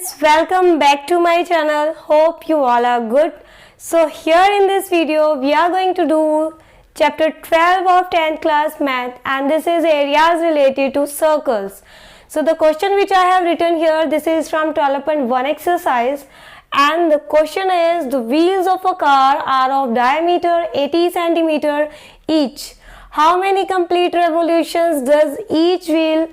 friends, welcome back to my channel. Hope you all are good. So here in this video we are going to do chapter 12 of 10th class math, and this is areas related to circles. So the question which I have written here, this is from 12.1 exercise, and the question is the wheels of a car are of diameter 80 centimeter each. How many complete revolutions does each wheel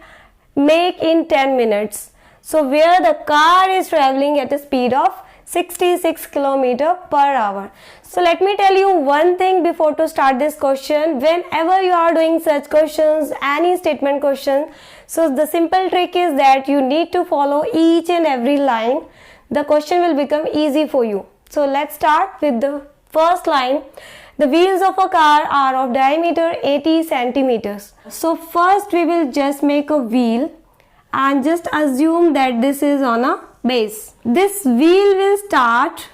make in 10 minutes? So where the car is traveling at a speed of 66 km per hour. So let me tell you one thing before to start this question. Whenever you are doing such questions, any statement question, so the simple trick is that you need to follow each and every line. The question will become easy for you. So let's start with the first line. The wheels of a car are of diameter 80 centimeters. So first we will just make a wheel and just assume that this is on a base. This wheel will start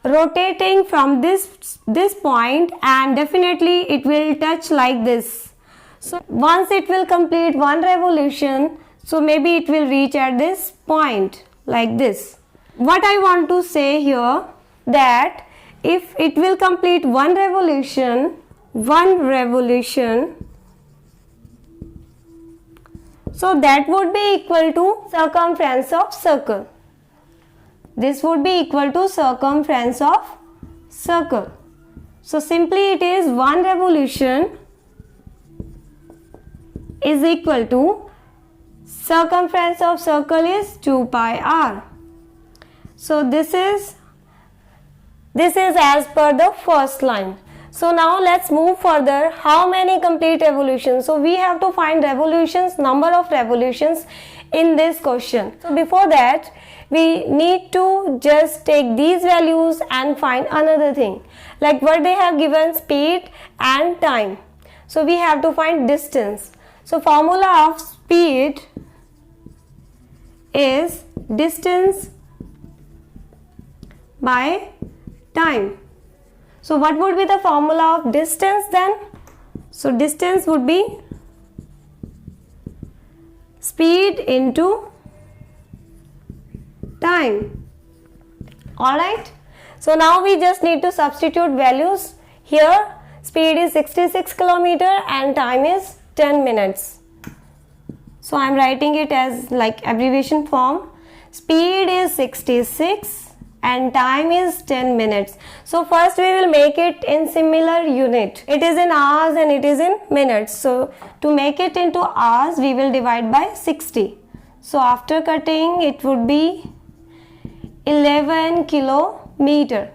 rotating from this point, and definitely it will touch like this. So once it will complete one revolution, so maybe it will reach at this point like this. What I want to say here, that if it will complete one revolution, so that would be equal to circumference of circle. This would be equal to circumference of circle. So simply it is one revolution is equal to circumference of circle is 2 pi r. So this is as per the first line. So now let's move further. How many complete revolutions? So we have to find revolutions, number of revolutions in this question. So before that, we need to just take these values and find another thing. Like what they have given, speed and time. So we have to find distance. So formula of speed is distance by time. So what would be the formula of distance then? So distance would be speed into time. Alright. So now we just need to substitute values. Here speed is 66 km and time is 10 minutes. So I am writing it as like abbreviation form. Speed is 66 and time is 10 minutes. So first we will make it in similar unit. It is in hours and it is in minutes. So to make it into hours, we will divide by 60. So after cutting, it would be 11 kilometer.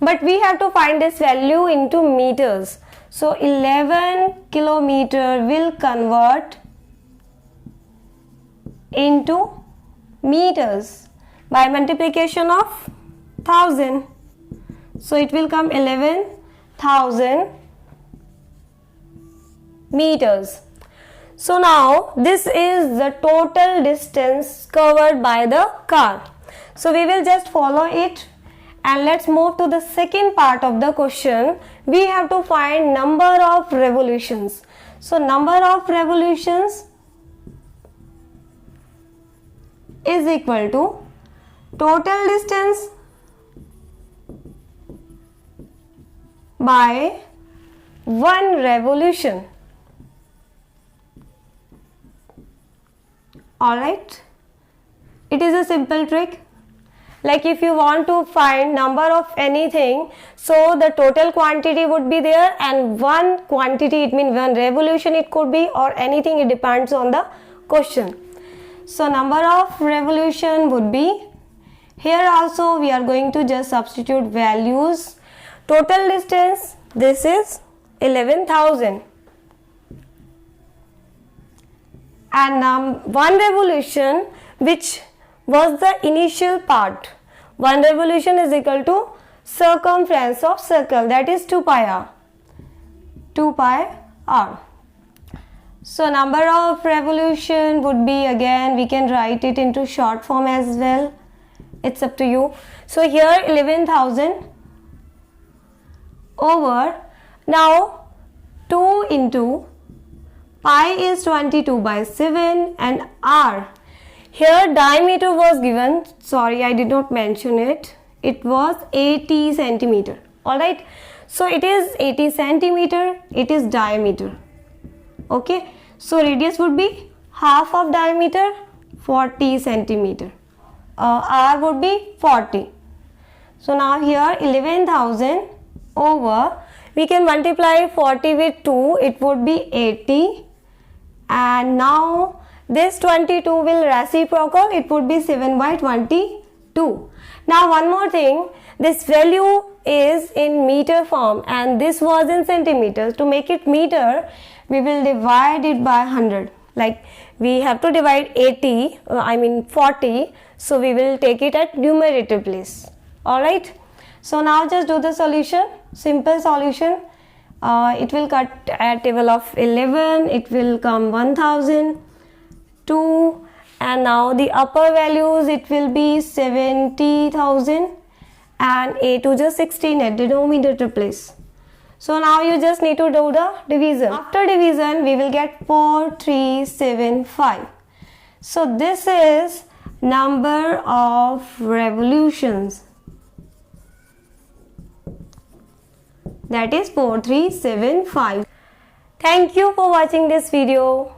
But we have to find this value into meters. So 11 kilometer will convert into meters by multiplication of 1000. So it will come 11,000 meters. So now this is the total distance covered by the car. So we will just follow it, and let's move to the second part of the question. We have to find number of revolutions. So number of revolutions is equal to total distance by one revolution. Alright, it is a simple trick. Like if you want to find number of anything, so the total quantity would be there, and one quantity, it means one revolution it could be, or anything, it depends on the question. So number of revolution would be, here also we are going to just substitute values. Total distance, this is 11,000, and one revolution, which was the initial part. One revolution is equal to circumference of circle, that is 2 pi r. 2 pi r. So number of revolution would be, again we can write it into short form as well. It's up to you. So here 11,000 over, now 2 into pi is 22 by 7 and r. Here diameter was given, sorry I did not mention it, it was 80 centimeter. Alright, so it is 80 centimeter, it is diameter. Okay, so radius would be half of diameter, 40 centimeter. R would be 40. So now here 11,000 over, we can multiply 40 with 2, it would be 80, and now this 22 will reciprocal, it would be 7 by 22. Now one more thing, this value is in meter form and this was in centimeters. To make it meter, we will divide it by 100. Like we have to divide 40, so we will take it at numerator place. Alright, so now just do the solution, simple solution. It will cut at table of 11, it will come 1000. 2, and now the upper values, it will be 70,000 and a2 just 16 at denominator place. So now you just need to do the division. After division we will get 4375. So this is number of revolutions, that is 4375. Thank you for watching this video.